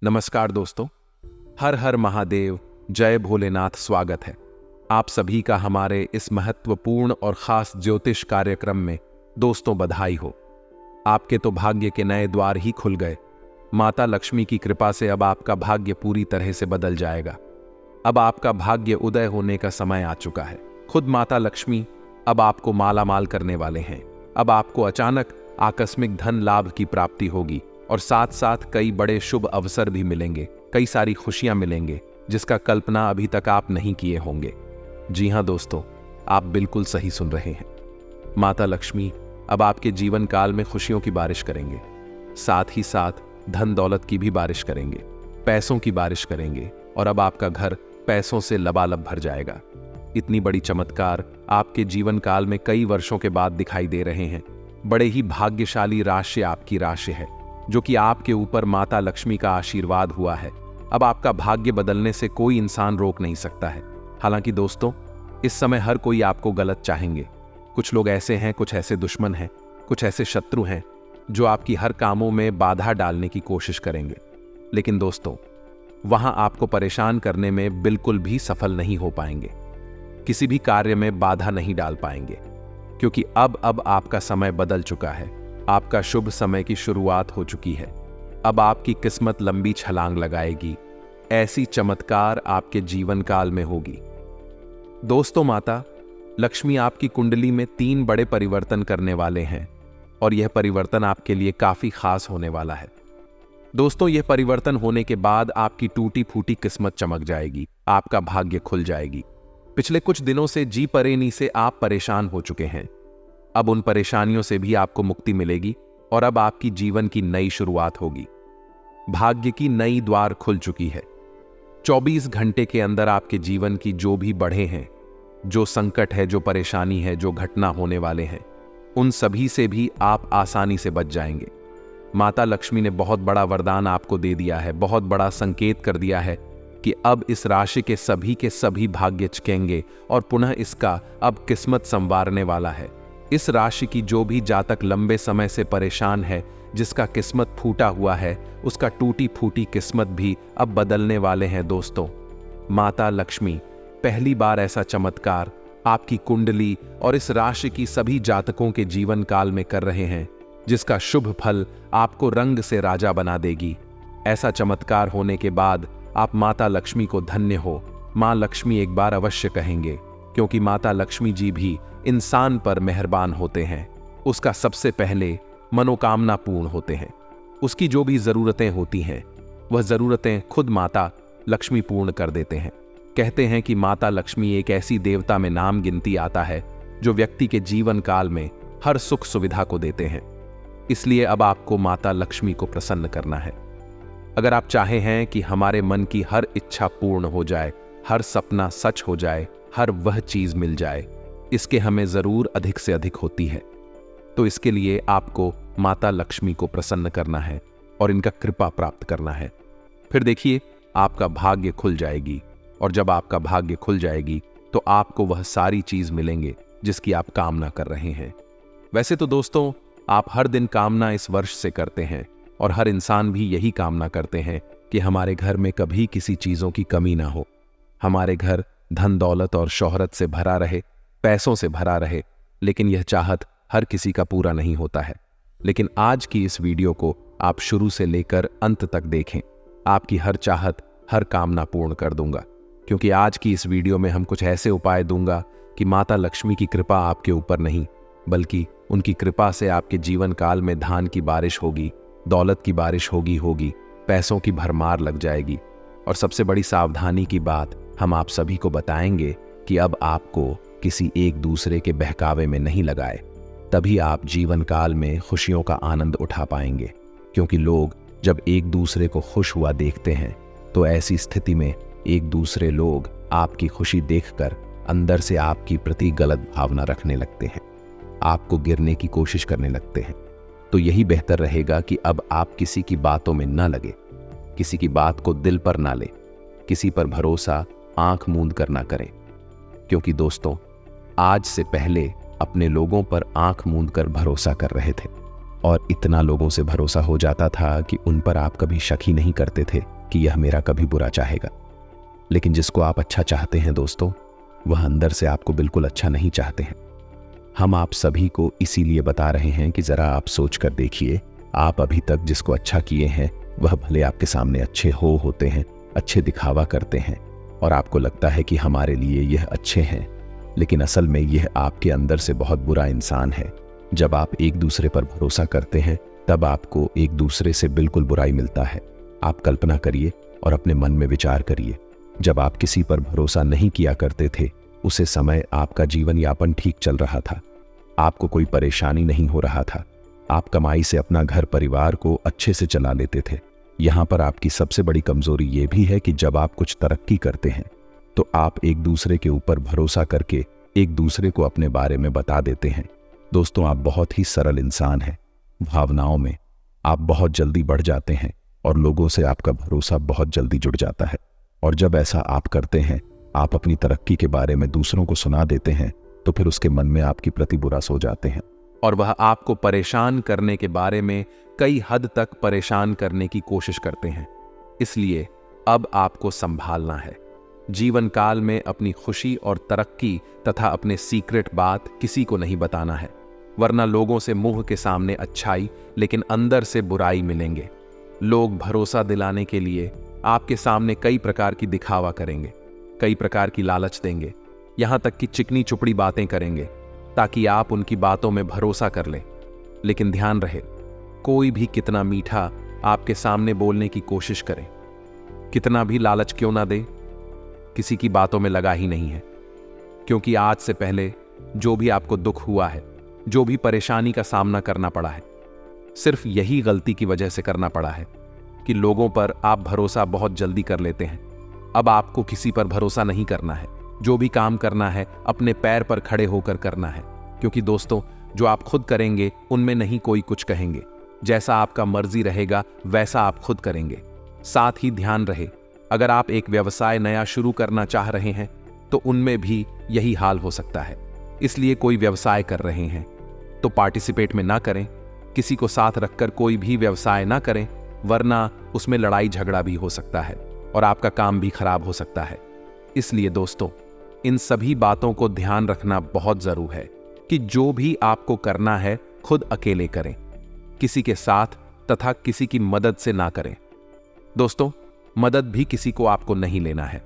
नमस्कार दोस्तों, हर हर महादेव, जय भोलेनाथ। स्वागत है आप सभी का हमारे इस महत्वपूर्ण और खास ज्योतिष कार्यक्रम में। दोस्तों, बधाई हो, आपके तो भाग्य के नए द्वार ही खुल गए। माता लक्ष्मी की कृपा से अब आपका भाग्य पूरी तरह से बदल जाएगा। अब आपका भाग्य उदय होने का समय आ चुका है। खुद माता लक्ष्मी अब आपको मालामाल करने वाले हैं। अब आपको अचानक आकस्मिक धन लाभ की प्राप्ति होगी और साथ साथ कई बड़े शुभ अवसर भी मिलेंगे, कई सारी खुशियां मिलेंगे जिसका कल्पना अभी तक आप नहीं किए होंगे। जी हां दोस्तों, आप बिल्कुल सही सुन रहे हैं। माता लक्ष्मी अब आपके जीवन काल में खुशियों की बारिश करेंगे, साथ ही साथ धन दौलत की भी बारिश करेंगे, पैसों की बारिश करेंगे और अब आपका घर पैसों से लबालब भर जाएगा। इतनी बड़ी चमत्कार आपके जीवन काल में कई वर्षों के बाद दिखाई दे रहे हैं। बड़े ही भाग्यशाली राशि आपकी राशि है, जो कि आपके ऊपर माता लक्ष्मी का आशीर्वाद हुआ है। अब आपका भाग्य बदलने से कोई इंसान रोक नहीं सकता है। हालांकि दोस्तों, इस समय हर कोई आपको गलत चाहेंगे। कुछ लोग ऐसे हैं, कुछ ऐसे दुश्मन हैं, कुछ ऐसे शत्रु हैं जो आपकी हर कामों में बाधा डालने की कोशिश करेंगे। लेकिन दोस्तों, वहां आपको परेशान करने में बिल्कुल भी सफल नहीं हो पाएंगे, किसी भी कार्य में बाधा नहीं डाल पाएंगे, क्योंकि अब आपका समय बदल चुका है। आपका शुभ समय की शुरुआत हो चुकी है। अब आपकी किस्मत लंबी छलांग लगाएगी। ऐसी चमत्कार आपके जीवन काल में होगी। दोस्तों, माता लक्ष्मी आपकी कुंडली में 3 बड़े परिवर्तन करने वाले हैं और यह परिवर्तन आपके लिए काफी खास होने वाला है। दोस्तों, यह परिवर्तन होने के बाद आपकी टूटी फूटी किस्मत चमक जाएगी, आपका भाग्य खुल जाएगी। पिछले कुछ दिनों से जी परेनी से आप परेशान हो चुके हैं। अब उन परेशानियों से भी आपको मुक्ति मिलेगी और अब आपकी जीवन की नई शुरुआत होगी। भाग्य की नई द्वार खुल चुकी है। 24 घंटे के अंदर आपके जीवन की जो भी बढ़े हैं, जो संकट है, जो परेशानी है, जो घटना होने वाले हैं, उन सभी से भी आप आसानी से बच जाएंगे। माता लक्ष्मी ने बहुत बड़ा वरदान आपको दे दिया है, बहुत बड़ा संकेत कर दिया है कि अब इस राशि के सभी भाग्य चकेंगे और पुनः इसका अब किस्मत संवारने वाला है। इस राशि की जो भी जातक लंबे समय से परेशान है, जिसका किस्मत फूटा हुआ है, उसका टूटी फूटी किस्मत भी अब बदलने वाले हैं। दोस्तों, माता लक्ष्मी पहली बार ऐसा चमत्कार आपकी कुंडली और इस राशि की सभी जातकों के जीवन काल में कर रहे हैं, जिसका शुभ फल आपको रंग से राजा बना देगी। ऐसा चमत्कार होने के बाद आप माता लक्ष्मी को धन्य हो, मां लक्ष्मी एक बार अवश्य कहेंगे, क्योंकि माता लक्ष्मी जी भी इंसान पर मेहरबान होते हैं। उसका सबसे पहले मनोकामना पूर्ण होते हैं। उसकी जो भी जरूरतें होती हैं, वह जरूरतें खुद माता लक्ष्मी पूर्ण कर देते हैं। कहते हैं कि माता लक्ष्मी एक ऐसी देवता में नाम गिनती आता है जो व्यक्ति के जीवन काल में हर सुख सुविधा को देते हैं। इसलिए अब आपको माता लक्ष्मी को प्रसन्न करना है। अगर आप चाहे हैं कि हमारे मन की हर इच्छा पूर्ण हो जाए, हर सपना सच हो जाए, हर वह चीज मिल जाए, इसके हमें जरूर अधिक से अधिक होती है। तो इसके लिए आपको माता लक्ष्मी को प्रसन्न करना है और इनका कृपा प्राप्त करना है। फिर देखिए, आपका भाग्य खुल जाएगी और जब आपका भाग्य खुल जाएगी तो आपको वह सारी चीज मिलेंगे जिसकी आप कामना कर रहे हैं। वैसे तो दोस्तों, आप हर दिन कामना इस वर्ष से करते हैं और हर इंसान भी यही कामना करते हैं कि हमारे घर में कभी किसी चीजों की कमी ना हो, हमारे घर धन दौलत और शोहरत से भरा रहे, पैसों से भरा रहे। लेकिन यह चाहत हर किसी का पूरा नहीं होता है। लेकिन आज की इस वीडियो को आप शुरू से लेकर अंत तक देखें, आपकी हर चाहत, हर कामना पूर्ण कर दूंगा। क्योंकि आज की इस वीडियो में हम कुछ ऐसे उपाय दूंगा कि माता लक्ष्मी की कृपा आपके ऊपर नहीं, बल्कि उनकी कृपा से आपके जीवन काल में धान की बारिश होगी, दौलत की बारिश होगी, पैसों की भरमार लग जाएगी। और सबसे बड़ी सावधानी की बात हम आप सभी को बताएंगे कि अब आपको किसी एक दूसरे के बहकावे में नहीं लगाए, तभी आप जीवन काल में खुशियों का आनंद उठा पाएंगे। क्योंकि लोग जब एक दूसरे को खुश हुआ देखते हैं, तो ऐसी स्थिति में एक दूसरे लोग आपकी खुशी देखकर अंदर से आपकी प्रति गलत भावना रखने लगते हैं, आपको गिरने की कोशिश करने लगते हैं। तो यही बेहतर रहेगा कि अब आप किसी की बातों में न लगे, किसी की बात को दिल पर ना ले, किसी पर भरोसा आंख मूंद कर ना करें। क्योंकि दोस्तों, आज से पहले अपने लोगों पर आंख मूंद कर भरोसा कर रहे थे, और इतना लोगों से भरोसा हो जाता था कि उन पर आप कभी शक ही नहीं करते थे कि यह मेरा कभी बुरा चाहेगा। लेकिन जिसको आप अच्छा चाहते हैं दोस्तों, वह अंदर से आपको बिल्कुल अच्छा नहीं चाहते हैं। हम आप सभी को इसीलिए बता रहे हैं कि जरा आप सोच कर देखिए, आप अभी तक जिसको अच्छा किए हैं वह भले आपके सामने अच्छे होते हैं, अच्छे दिखावा करते हैं और आपको लगता है कि हमारे लिए यह अच्छे हैं, लेकिन असल में यह आपके अंदर से बहुत बुरा इंसान है। जब आप एक दूसरे पर भरोसा करते हैं तब आपको एक दूसरे से बिल्कुल बुराई मिलता है। आप कल्पना करिए और अपने मन में विचार करिए, जब आप किसी पर भरोसा नहीं किया करते थे उसे समय आपका जीवन यापन ठीक चल रहा था, आपको कोई परेशानी नहीं हो रहा था, आप कमाई से अपना घर परिवार को अच्छे से चला लेते थे। यहाँ पर आपकी सबसे बड़ी कमजोरी ये भी है कि जब आप कुछ तरक्की करते हैं तो आप एक दूसरे के ऊपर भरोसा करके एक दूसरे को अपने बारे में बता देते हैं। दोस्तों, आप बहुत ही सरल इंसान हैं। भावनाओं में आप बहुत जल्दी बढ़ जाते हैं और लोगों से आपका भरोसा बहुत जल्दी जुड़ जाता है। और जब ऐसा आप करते हैं, आप अपनी तरक्की के बारे में दूसरों को सुना देते हैं, तो फिर उसके मन में आपकी प्रति बुरा सो जाते हैं और वह आपको परेशान करने के बारे में कई हद तक परेशान करने की कोशिश करते हैं। इसलिए अब आपको संभालना है। जीवन काल में अपनी खुशी और तरक्की तथा अपने सीक्रेट बात किसी को नहीं बताना है, वरना लोगों से मुंह के सामने अच्छाई लेकिन अंदर से बुराई मिलेंगे। लोग भरोसा दिलाने के लिए आपके सामने कई प्रकार की दिखावा करेंगे, कई प्रकार की लालच देंगे, यहां तक कि चिकनी चुपड़ी बातें करेंगे ताकि आप उनकी बातों में भरोसा कर लें। लेकिन ध्यान रहे, कोई भी कितना मीठा आपके सामने बोलने की कोशिश करे, कितना भी लालच क्यों ना दे, किसी की बातों में लगा ही नहीं है। क्योंकि आज से पहले जो भी आपको दुख हुआ है, जो भी परेशानी का सामना करना पड़ा है, सिर्फ यही गलती की वजह से करना पड़ा है कि लोगों पर आप भरोसा बहुत जल्दी कर लेते हैं। अब आपको किसी पर भरोसा नहीं करना है। जो भी काम करना है अपने पैर पर खड़े होकर करना है, क्योंकि दोस्तों, जो आप खुद करेंगे उनमें नहीं कोई कुछ कहेंगे। जैसा आपका मर्जी रहेगा वैसा आप खुद करेंगे। साथ ही ध्यान रहे, अगर आप एक व्यवसाय नया शुरू करना चाह रहे हैं तो उनमें भी यही हाल हो सकता है। इसलिए कोई व्यवसाय कर रहे हैं तो पार्टिसिपेट में ना करें, किसी को साथ रखकर कोई भी व्यवसाय ना करें, वरना उसमें लड़ाई झगड़ा भी हो सकता है और आपका काम भी खराब हो सकता है। इसलिए दोस्तों, इन सभी बातों को ध्यान रखना बहुत जरूरी है कि जो भी आपको करना है खुद अकेले करें, किसी के साथ तथा किसी की मदद से ना करें। दोस्तों, मदद भी किसी को आपको नहीं लेना है।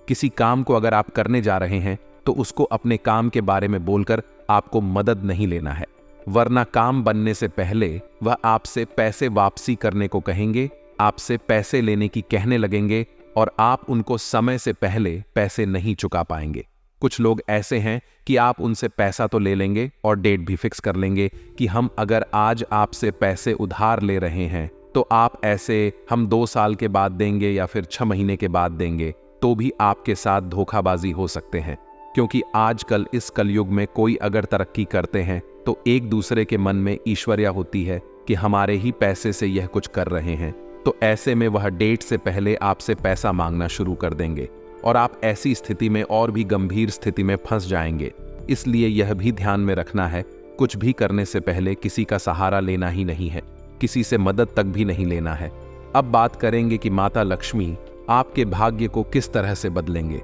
किसी काम को अगर आप करने जा रहे हैं तो उसको अपने काम के बारे में बोलकर आपको मदद नहीं लेना है, वरना काम बनने से पहले वह आपसे पैसे वापसी करने को कहेंगे, आपसे पैसे लेने की कहने लगेंगे और आप उनको समय से पहले पैसे नहीं चुका पाएंगे। कुछ लोग ऐसे हैं कि आप उनसे पैसा तो ले लेंगे और डेट भी फिक्स कर लेंगे कि हम अगर आज आपसे पैसे उधार ले रहे हैं तो आप ऐसे हम 2 साल के बाद देंगे या फिर 6 महीने के बाद देंगे। तो भी आपके साथ धोखाबाजी हो सकते हैं, क्योंकि आजकल इस कलयुग में कोई अगर तरक्की करते हैं तो एक दूसरे के मन में ईश्वर्या होती है कि हमारे ही पैसे से यह कुछ कर रहे हैं। तो ऐसे में वह डेट से पहले आपसे पैसा मांगना शुरू कर देंगे और आप ऐसी स्थिति में और भी गंभीर स्थिति में फंस जाएंगे। इसलिए यह भी ध्यान में रखना है, कुछ भी करने से पहले किसी का सहारा लेना ही नहीं है, किसी से मदद तक भी नहीं लेना है। अब बात करेंगे कि माता लक्ष्मी आपके भाग्य को किस तरह से बदलेंगे,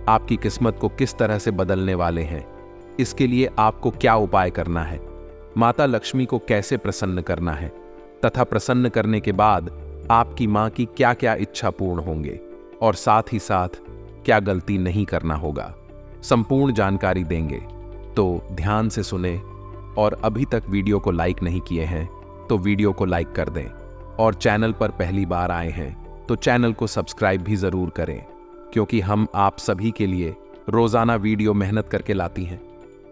आपकी किस्मत को किस तरह से बदलने वाले हैं। इसके लिए आपको क्या उपाय करना है, माता लक्ष्मी को कैसे प्रसन्न करना है तथा प्रसन्न करने के बाद आपकी मां की क्या क्या इच्छा पूर्ण होंगे और साथ ही साथ क्या गलती नहीं करना होगा, संपूर्ण जानकारी देंगे। तो ध्यान से सुने और अभी तक वीडियो को लाइक नहीं किए हैं तो वीडियो को लाइक कर दें और चैनल पर पहली बार आए हैं तो चैनल को सब्सक्राइब भी जरूर करें, क्योंकि हम आप सभी के लिए रोजाना वीडियो मेहनत करके लाती हैं।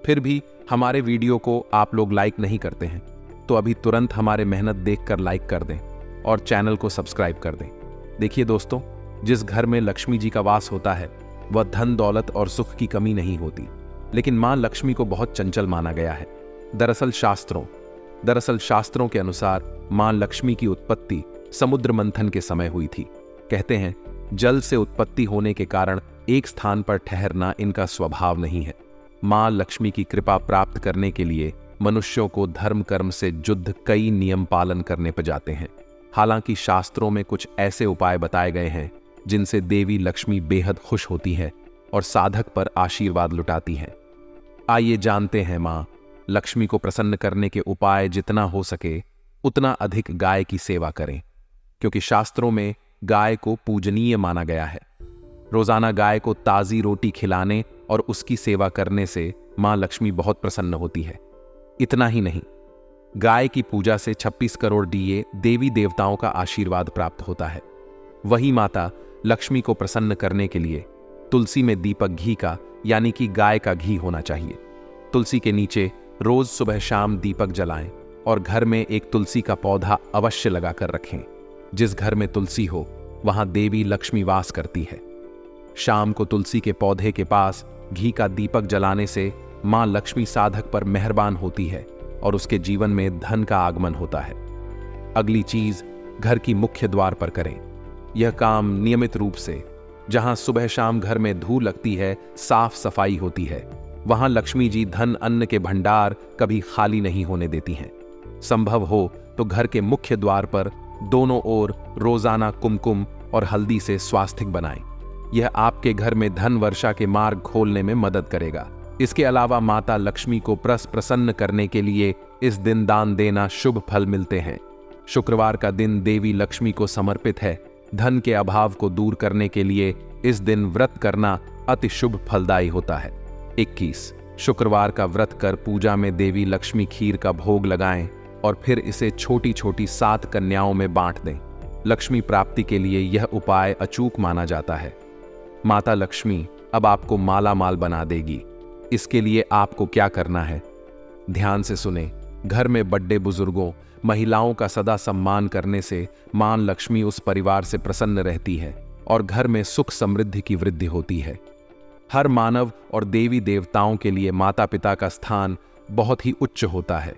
फिर भी हमारे वीडियो को आप लोग लाइक नहीं करते हैं, तो अभी तुरंत हमारे मेहनत देखकर लाइक कर दें और चैनल को सब्सक्राइब कर दें। देखिए दोस्तों, जिस घर में लक्ष्मी जी का वास होता है वह धन दौलत और सुख की कमी नहीं होती, लेकिन मां लक्ष्मी को बहुत चंचल माना गया है। दरअसल शास्त्रों के अनुसार मां लक्ष्मी की उत्पत्ति समुद्र मंथन के समय हुई थी। कहते हैं जल से उत्पत्ति होने के कारण एक स्थान पर ठहरना इनका स्वभाव नहीं है। मां लक्ष्मी की कृपा प्राप्त करने के लिए मनुष्यों को धर्म कर्म से युद्ध कई नियम पालन करने पर जाते हैं। हालांकि शास्त्रों में कुछ ऐसे उपाय बताए गए हैं जिनसे देवी लक्ष्मी बेहद खुश होती है और साधक पर आशीर्वाद लुटाती है। आइए जानते हैं मां लक्ष्मी को प्रसन्न करने के उपाय। जितना हो सके उतना अधिक गाय की सेवा करें, क्योंकि शास्त्रों में गाय को पूजनीय माना गया है। रोजाना गाय को ताजी रोटी खिलाने और उसकी सेवा करने से मां लक्ष्मी बहुत प्रसन्न होती है। इतना ही नहीं, गाय की पूजा से 26 करोड़ दिए देवी देवताओं का आशीर्वाद प्राप्त होता है। वही माता लक्ष्मी को प्रसन्न करने के लिए तुलसी में दीपक घी का यानी कि गाय का घी होना चाहिए। तुलसी के नीचे रोज सुबह शाम दीपक जलाएं और घर में एक तुलसी का पौधा अवश्य लगाकर रखें। जिस घर में तुलसी हो वहां देवी लक्ष्मी वास करती है। शाम को तुलसी के पौधे के पास घी का दीपक जलाने से मां लक्ष्मी साधक पर मेहरबान होती है और उसके जीवन में धन का आगमन होता है। अगली चीज, घर की मुख्य द्वार पर करें। यह काम नियमित रूप से, जहां सुबह शाम घर में धूल लगती है, साफ सफाई होती है, वहां लक्ष्मी जी धन अन्न के भंडार कभी खाली नहीं होने देती हैं। संभव हो तो घर के मुख्य द्वार पर दोनों ओर रोजाना कुमकुम और हल्दी से स्वास्तिक बनाएं। यह आपके घर में धन वर्षा के मार्ग खोलने में मदद करेगा। इसके अलावा माता लक्ष्मी को प्रसन्न करने के लिए इस दिन दान देना शुभ फल मिलते हैं। शुक्रवार का दिन देवी लक्ष्मी को समर्पित है। धन के अभाव को दूर करने के लिए इस दिन व्रत करना अति शुभ फलदायी होता है। 21 शुक्रवार का व्रत कर पूजा में देवी लक्ष्मी खीर का भोग लगाएं और फिर इसे छोटी छोटी 7 कन्याओं में बांट दें। लक्ष्मी प्राप्ति के लिए यह उपाय अचूक माना जाता है। माता लक्ष्मी अब आपको माला माल बना देगी। इसके लिए आपको क्या करना है, ध्यान से सुने। घर में बड़े बुजुर्गों, महिलाओं का सदा सम्मान करने से मां लक्ष्मी उस परिवार से प्रसन्न रहती है और घर में सुख समृद्धि की वृद्धि होती है। हर मानव और देवी देवताओं के लिए माता पिता का स्थान बहुत ही उच्च होता है।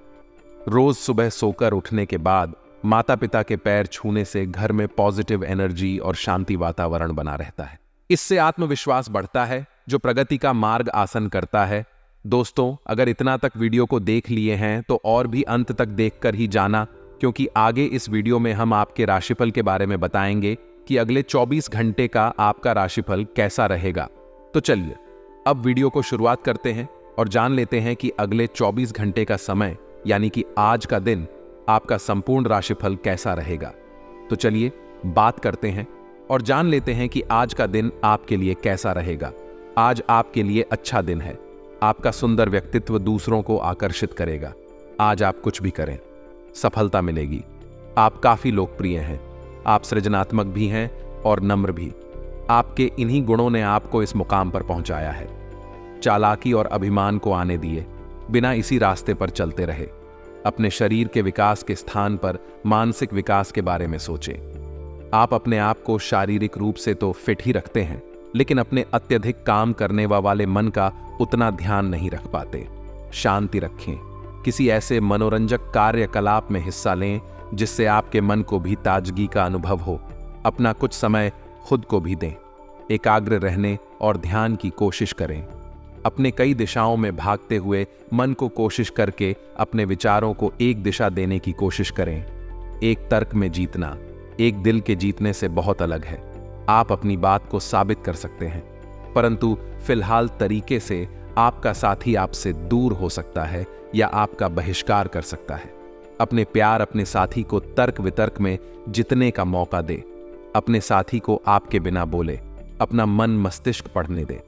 रोज सुबह सोकर उठने के बाद माता पिता के पैर छूने से घर में पॉजिटिव एनर्जी और शांति वातावरण बना रहता है। इससे आत्मविश्वास बढ़ता है जो प्रगति का मार्ग आसन करता है। दोस्तों, अगर इतना तक वीडियो को देख लिए हैं तो और भी अंत तक देखकर ही जाना, क्योंकि आगे इस वीडियो में हम आपके राशिफल के बारे में बताएंगे कि अगले 24 घंटे का आपका राशिफल कैसा रहेगा। तो चलिए अब वीडियो को शुरुआत करते हैं और जान लेते हैं कि अगले 24 घंटे का समय यानी कि आज का दिन आपका संपूर्ण राशिफल कैसा रहेगा। तो चलिए बात करते हैं और जान लेते हैं कि आज का दिन आपके लिए कैसा रहेगा। आज आपके लिए अच्छा दिन है। आपका सुंदर व्यक्तित्व दूसरों को आकर्षित करेगा। आज आप कुछ भी करें, सफलता मिलेगी। आप काफी लोकप्रिय हैं। आप सृजनात्मक भी हैं और नम्र भी। आपके इन्हीं गुणों ने आपको इस मुकाम पर पहुंचाया है। चालाकी और अभिमान को आने दिए बिना इसी रास्ते पर चलते रहे। अपने शरीर के विकास के स्थान पर मानसिक विकास के बारे में सोचें। आप अपने आप को शारीरिक रूप से तो फिट ही रखते हैं, लेकिन अपने अत्यधिक काम करने वाले मन का उतना ध्यान नहीं रख पाते। शांति रखें। किसी ऐसे मनोरंजक कार्यकलाप में हिस्सा लें जिससे आपके मन को भी ताजगी का अनुभव हो। अपना कुछ समय खुद को भी दें। एकाग्र रहने और ध्यान की कोशिश करें। अपने कई दिशाओं में भागते हुए मन को कोशिश करके अपने विचारों को एक दिशा देने की कोशिश करें। एक तर्क में जीतना एक दिल के जीतने से बहुत अलग है। आप अपनी बात को साबित कर सकते हैं, परंतु फिलहाल तरीके से आपका साथी आपसे दूर हो सकता है या आपका बहिष्कार कर सकता है। अपने प्यार अपने साथी को तर्क वितर्क में जितने का मौका दे। अपने साथी को आपके बिना बोले, अपना मन मस्तिष्क पढ़ने दे।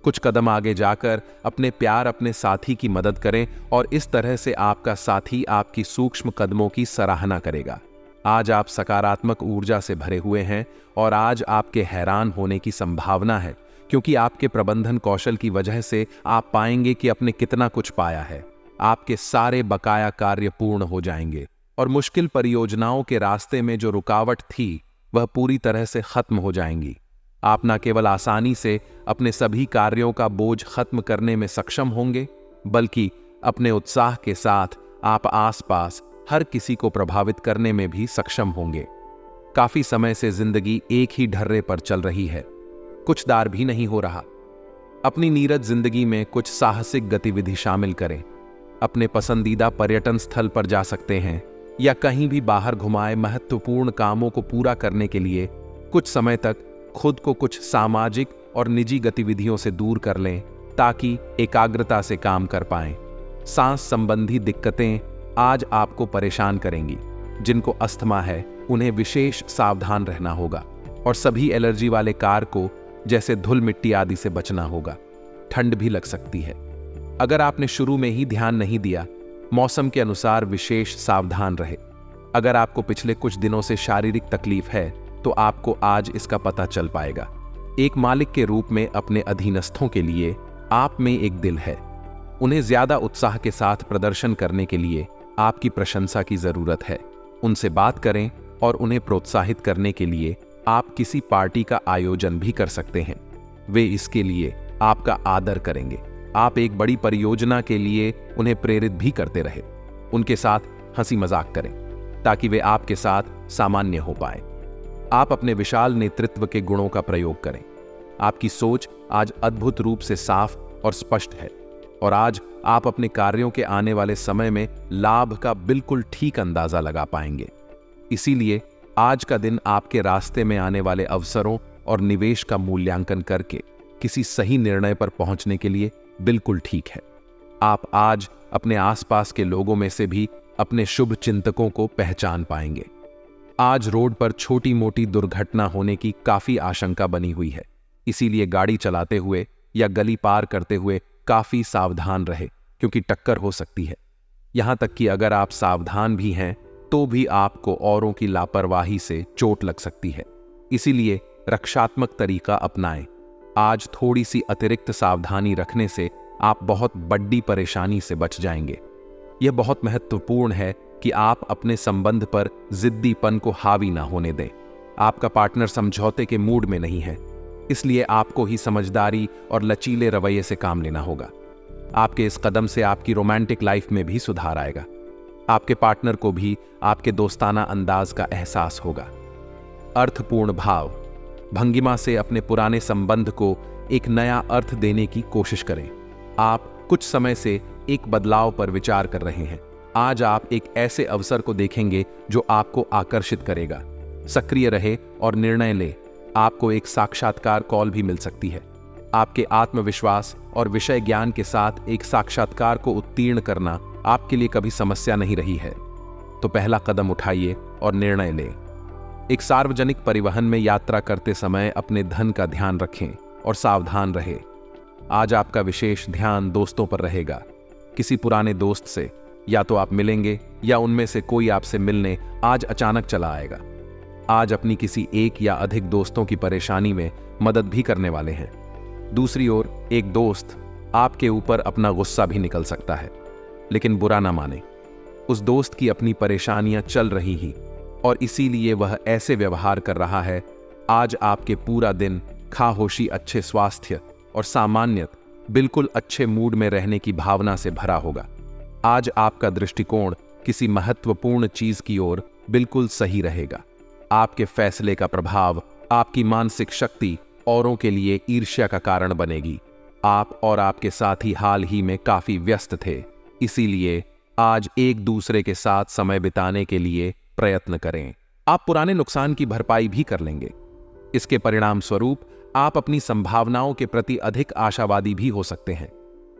कुछ कदम आगे जाकर अपने प्यार अपने साथी की मदद करें और इस तरह से आपका साथी आपकी सूक्ष्म कदमों की सराहना करेगा। आज आप सकारात्मक ऊर्जा से भरे हुए हैं और आज आपके हैरान होने की संभावना है, क्योंकि आपके प्रबंधन कौशल की वजह से आप पाएंगे कि आपने कितना कुछ पाया है। आपके सारे बकाया कार्य पूर्ण हो जाएंगे और मुश्किल परियोजनाओं के रास्ते में जो रुकावट थी वह पूरी तरह से खत्म हो जाएंगी। आप न केवल आसानी से अपने सभी कार्यों का बोझ खत्म करने में सक्षम होंगे, बल्कि अपने उत्साह के साथ आप आसपास हर किसी को प्रभावित करने में भी सक्षम होंगे। काफी समय से जिंदगी एक ही ढर्रे पर चल रही है, कुछ दार भी नहीं हो रहा। अपनी नीरज जिंदगी में कुछ साहसिक गतिविधि शामिल करें। अपने पसंदीदा पर्यटन स्थल पर जा सकते हैं या कहीं भी बाहर घुमाए महत्वपूर्ण कामों को पूरा करने के लिए कुछ समय तक खुद को कुछ सामाजिक और निजी गतिविधियों से दूर कर लें ताकि एकाग्रता से काम कर पाएं। सांस संबंधी दिक्कतें आज आपको परेशान करेंगी। जिनको अस्थमा है उन्हें विशेष सावधान रहना होगा और सभी एलर्जी वाले कारकों जैसे धूल मिट्टी आदि से बचना होगा। ठंड भी लग सकती है। अगर आपने शुरू में ही ध्यान नहीं दिया, मौसम के अनुसार विशेष सावधान रहे। अगर आपको पिछले कुछ दिनों से शारीरिक तकलीफ है तो आपको आज इसका पता चल पाएगा। एक मालिक के रूप में अपने अधीनस्थों के लिए आप में एक दिल है। उन्हें ज्यादा उत्साह के साथ प्रदर्शन करने के लिए आपकी प्रशंसा की जरूरत है। उनसे बात करें और उन्हें प्रोत्साहित करने के लिए आप किसी पार्टी का आयोजन भी कर सकते हैं। वे इसके लिए आपका आदर करेंगे। आप एक बड़ी परियोजना के लिए उन्हें प्रेरित भी करते रहे। उनके साथ हंसी मजाक करें ताकि वे आपके साथ सामान्य हो पाए। आप अपने विशाल नेतृत्व के गुणों का प्रयोग करें। आपकी सोच आज अद्भुत रूप से साफ और स्पष्ट है और आज आप अपने कार्यों के आने वाले समय में लाभ का बिल्कुल ठीक अंदाजा लगा पाएंगे। इसीलिए आज का दिन आपके रास्ते में आने वाले अवसरों और निवेश का मूल्यांकन करके किसी सही निर्णय पर पहुंचने के लिए बिल्कुल ठीक है। आप आज अपने आसपास के लोगों में से भी अपने शुभ चिंतकों को पहचान पाएंगे। आज रोड पर छोटी मोटी दुर्घटना होने की काफी आशंका बनी हुई है। इसीलिए गाड़ी चलाते हुए या गली पार करते हुए काफी सावधान रहे क्योंकि टक्कर हो सकती है। यहां तक कि अगर आप सावधान भी हैं तो भी आपको औरों की लापरवाही से चोट लग सकती है। इसीलिए रक्षात्मक तरीका अपनाएं। आज थोड़ी सी अतिरिक्त सावधानी रखने से आप बहुत बड़ी परेशानी से बच जाएंगे। यह बहुत महत्वपूर्ण है कि आप अपने संबंध पर जिद्दीपन को हावी ना होने दें। आपका पार्टनर समझौते के मूड में नहीं है, इसलिए आपको ही समझदारी और लचीले रवैये से काम लेना होगा। आपके इस कदम से आपकी रोमांटिक लाइफ में भी सुधार आएगा। आपके पार्टनर को भी आपके दोस्ताना अंदाज का एहसास होगा। अर्थपूर्ण भाव भंगिमा से अपने पुराने संबंध को एक नया अर्थ देने की कोशिश करें। आप कुछ समय से एक बदलाव पर विचार कर रहे हैं। आज आप एक ऐसे अवसर को देखेंगे जो आपको आकर्षित करेगा। सक्रिय रहे और निर्णय ले। आपको एक साक्षात्कार कॉल भी मिल सकती है। आपके आत्मविश्वास और विषय ज्ञान के साथ एक साक्षात्कार को उत्तीर्ण करना आपके लिए कभी समस्या नहीं रही है, तो पहला कदम उठाइए और निर्णय लें। एक सार्वजनिक परिवहन में यात्रा करते समय अपने धन का ध्यान रखें और सावधान रहें। आज आपका विशेष ध्यान दोस्तों पर रहेगा। किसी पुराने दोस्त से या तो आप मिलेंगे या उनमें से कोई आपसे मिलने आज अचानक चला आएगा। आज अपनी किसी एक या अधिक दोस्तों की परेशानी में मदद भी करने वाले हैं। दूसरी ओर एक दोस्त आपके ऊपर अपना गुस्सा भी निकल सकता है, लेकिन बुरा ना माने। उस दोस्त की अपनी परेशानियां चल रही ही और इसीलिए वह ऐसे व्यवहार कर रहा है। आज आपके पूरा दिन खामोशी, अच्छे स्वास्थ्य और सामान्य बिल्कुल अच्छे मूड में रहने की भावना से भरा होगा। आज आपका दृष्टिकोण किसी महत्वपूर्ण चीज की ओर बिल्कुल सही रहेगा। आपके फैसले का प्रभाव आपकी मानसिक शक्ति औरों के लिए ईर्ष्या का कारण बनेगी। आप और आपके साथी हाल ही में काफी व्यस्त थे, इसीलिए आज एक दूसरे के साथ समय बिताने के लिए प्रयत्न करें। आप पुराने नुकसान की भरपाई भी कर लेंगे। इसके परिणाम स्वरूप आप अपनी संभावनाओं के प्रति अधिक आशावादी भी हो सकते हैं।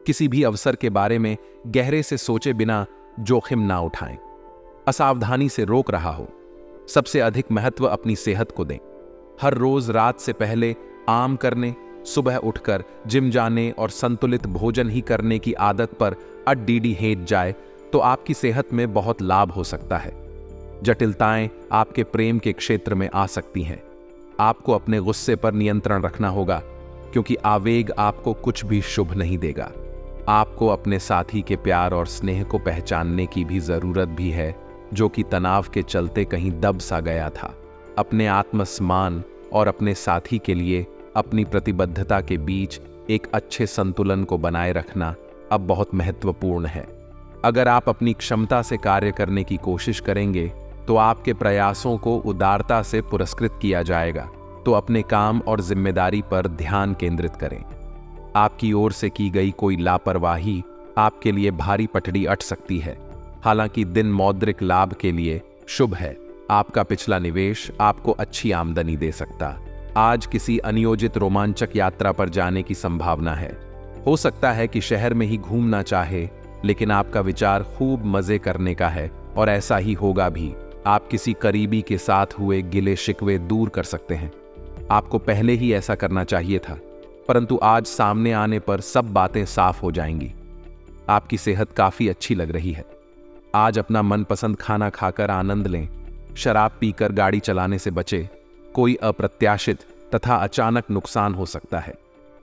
किसी भी अवसर के बारे में गहरे से सोचे बिना जोखिम ना उठाएं। असावधानी से रोक रहा हो। सबसे अधिक महत्व अपनी सेहत को दें। हर रोज रात से पहले आम करने, सुबह उठकर जिम जाने और संतुलित भोजन ही करने की आदत पर अड्डीडी हेट जाए तो आपकी सेहत में बहुत लाभ हो सकता है। जटिलताएं आपके प्रेम के क्षेत्र में आ सकती हैं। आपको अपने गुस्से पर नियंत्रण रखना होगा क्योंकि आवेग आपको कुछ भी शुभ नहीं देगा। आपको अपने साथी के प्यार और स्नेह को पहचानने की भी जरूरत भी है, जो कि तनाव के चलते कहीं दब सा गया था। अपने आत्मसम्मान और अपने साथी के लिए अपनी प्रतिबद्धता के बीच एक अच्छे संतुलन को बनाए रखना अब बहुत महत्वपूर्ण है। अगर आप अपनी क्षमता से कार्य करने की कोशिश करेंगे तो आपके प्रयासों को उदारता से पुरस्कृत किया जाएगा। तो अपने काम और जिम्मेदारी पर ध्यान केंद्रित करें। आपकी ओर से की गई कोई लापरवाही आपके लिए भारी पटड़ी अट सकती है। हालांकि दिन मौद्रिक लाभ के लिए शुभ है। आपका पिछला निवेश आपको अच्छी आमदनी दे सकता। आज किसी अनियोजित रोमांचक यात्रा पर जाने की संभावना है। हो सकता है कि शहर में ही घूमना चाहे, लेकिन आपका विचार खूब मजे करने का है और ऐसा ही होगा भी। आप किसी करीबी के साथ हुए गिले शिकवे दूर कर सकते हैं। आपको पहले ही ऐसा करना चाहिए था, परंतु आज सामने आने पर सब बातें साफ हो जाएंगी। आपकी सेहत काफी अच्छी लग रही है। आज अपना मनपसंद खाना खाकर आनंद लें। शराब पीकर गाड़ी चलाने से बचे। कोई अप्रत्याशित तथा अचानक नुकसान हो सकता है।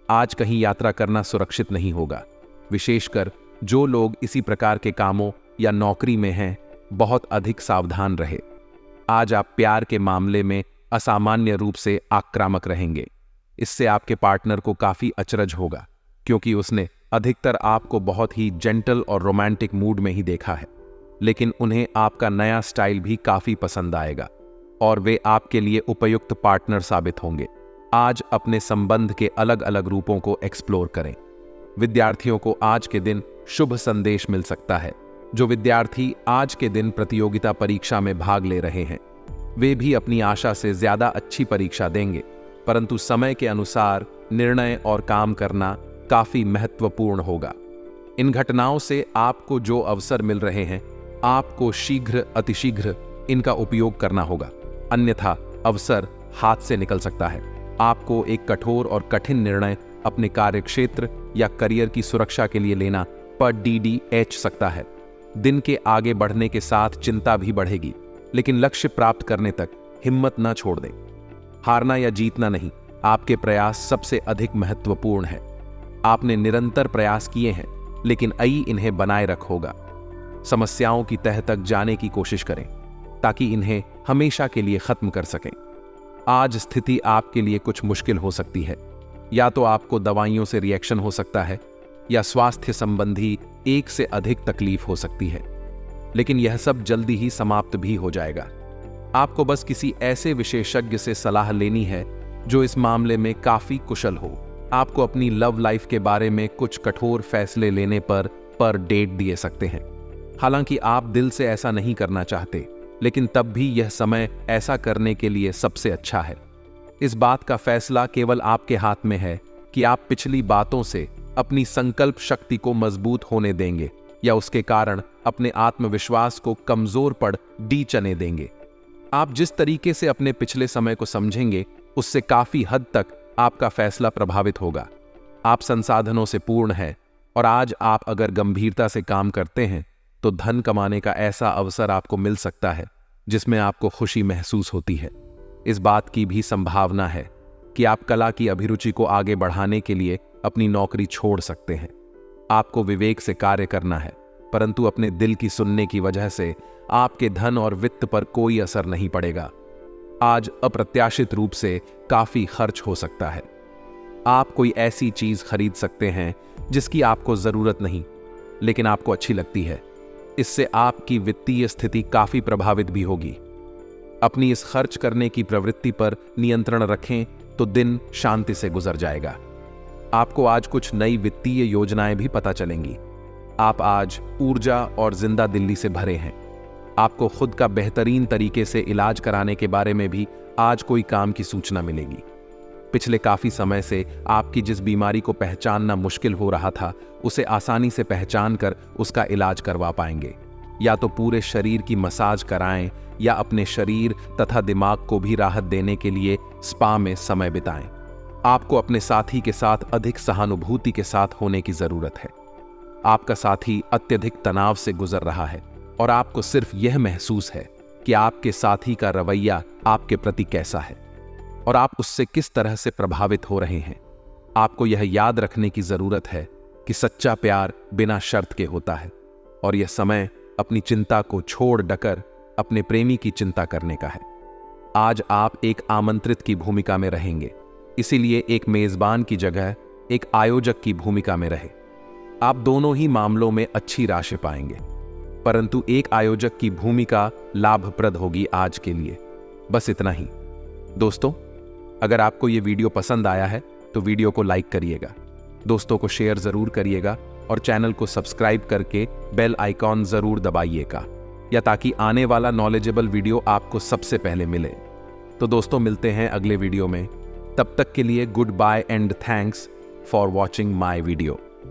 आज कहीं यात्रा करना सुरक्षित नहीं होगा। विशेषकर जो लोग इसी प्रकार के कामों या नौकरी में हैं, बहुत अधिक सावधान रहे। आज आप प्यार के मामले में असामान्य रूप से आक्रामक रहेंगे। इससे आपके पार्टनर को काफी अचरज होगा, क्योंकि उसने अधिकतर आपको बहुत ही जेंटल और रोमांटिक मूड में ही देखा है। लेकिन उन्हें आपका नया स्टाइल भी काफी पसंद आएगा और वे आपके लिए उपयुक्त पार्टनर साबित होंगे। आज अपने संबंध के अलग अलग रूपों को एक्सप्लोर करें। विद्यार्थियों को आज के दिन शुभ संदेश मिल सकता है। जो विद्यार्थी आज के दिन प्रतियोगिता परीक्षा में भाग ले रहे हैं, वे भी अपनी आशा से ज्यादा अच्छी परीक्षा देंगे, परंतु समय के अनुसार निर्णय और काम करना काफी महत्वपूर्ण होगा। इन घटनाओं से आपको जो अवसर मिल रहे हैं, आपको शीघ्र अतिशीघ्र इनका उपयोग करना होगा, अन्यथा अवसर हाथ से निकल सकता है। आपको एक कठोर और कठिन निर्णय अपने कार्यक्षेत्र या करियर की सुरक्षा के लिए लेना पर DDH सकता है। दिन के आगे बढ़ने के साथ चिंता भी बढ़ेगी, लेकिन लक्ष्य प्राप्त करने तक हिम्मत न छोड़ दें। हारना या जीतना नहीं, आपके प्रयास सबसे अधिक महत्वपूर्ण है। आपने निरंतर प्रयास किए हैं, लेकिन इन्हें बनाए रखोगा। समस्याओं की तह तक जाने की कोशिश करें, ताकि इन्हें हमेशा के लिए खत्म कर सकें। आज स्थिति आपके लिए कुछ मुश्किल हो सकती है। या तो आपको दवाइयों से रिएक्शन हो सकता है, या स्वास्थ्य संबंधी एक से अधिक तकलीफ हो सकती है, लेकिन यह सब जल्दी ही समाप्त भी हो जाएगा। आपको बस किसी ऐसे विशेषज्ञ से सलाह लेनी है जो इस मामले में काफी कुशल हो। आपको अपनी लव लाइफ के बारे में कुछ कठोर फैसले लेने पर डेट दिए सकते हैं। हालांकि आप दिल से ऐसा नहीं करना चाहते, लेकिन तब भी यह समय ऐसा करने के लिए सबसे अच्छा है। इस बात का फैसला केवल आपके हाथ में है कि आप पिछली बातों से अपनी संकल्प शक्ति को मजबूत होने देंगे या उसके कारण अपने आत्मविश्वास को कमजोर पड़ चने देंगे। आप जिस तरीके से अपने पिछले समय को समझेंगे, उससे काफी हद तक आपका फैसला प्रभावित होगा। आप संसाधनों से पूर्ण हैं और आज आप अगर गंभीरता से काम करते हैं तो धन कमाने का ऐसा अवसर आपको मिल सकता है जिसमें आपको खुशी महसूस होती है। इस बात की भी संभावना है कि आप कला की अभिरुचि को आगे बढ़ाने के लिए अपनी नौकरी छोड़ सकते हैं। आपको विवेक से कार्य करना है, परंतु अपने दिल की सुनने की वजह से आपके धन और वित्त पर कोई असर नहीं पड़ेगा। आज अप्रत्याशित रूप से काफी खर्च हो सकता है। आप कोई ऐसी चीज खरीद सकते हैं जिसकी आपको जरूरत नहीं, लेकिन आपको अच्छी लगती है। इससे आपकी वित्तीय स्थिति काफी प्रभावित भी होगी। अपनी इस खर्च करने की प्रवृत्ति पर नियंत्रण रखें तो दिन शांति से गुजर जाएगा। आपको आज कुछ नई वित्तीय योजनाएं भी पता चलेंगी। आप आज ऊर्जा और जिंदा दिल्ली से भरे हैं। आपको खुद का बेहतरीन तरीके से इलाज कराने के बारे में भी आज कोई काम की सूचना मिलेगी। पिछले काफी समय से आपकी जिस बीमारी को पहचानना मुश्किल हो रहा था, उसे आसानी से पहचान कर उसका इलाज करवा पाएंगे। या तो पूरे शरीर की मसाज कराएं या अपने शरीर तथा दिमाग को भी राहत देने के लिए स्पा में समय बिताएं। आपको अपने साथी के साथ अधिक सहानुभूति के साथ होने की जरूरत है। आपका साथी अत्यधिक तनाव से गुजर रहा है और आपको सिर्फ यह महसूस है कि आपके साथी का रवैया आपके प्रति कैसा है और आप उससे किस तरह से प्रभावित हो रहे हैं। आपको यह याद रखने की जरूरत है कि सच्चा प्यार बिना शर्त के होता है और यह समय अपनी चिंता को छोड़ डकर अपने प्रेमी की चिंता करने का है। आज आप एक आमंत्रित की भूमिका में रहेंगे, इसीलिए एक मेजबान की जगह एक आयोजक की भूमिका में रहे। आप दोनों ही मामलों में अच्छी राशि पाएंगे, परंतु एक आयोजक की भूमिका लाभप्रद होगी आज के लिए। बस इतना ही। दोस्तों, अगर आपको यह वीडियो पसंद आया है तो वीडियो को लाइक करिएगा, दोस्तों को शेयर जरूर करिएगा और चैनल को सब्सक्राइब करके बेल आइकॉन जरूर दबाइएगा, या ताकि आने वाला नॉलेजेबल वीडियो आपको सबसे पहले मिले। तो दोस्तों, मिलते हैं अगले वीडियो में। तब तक के लिए goodbye and thanks for watching my video.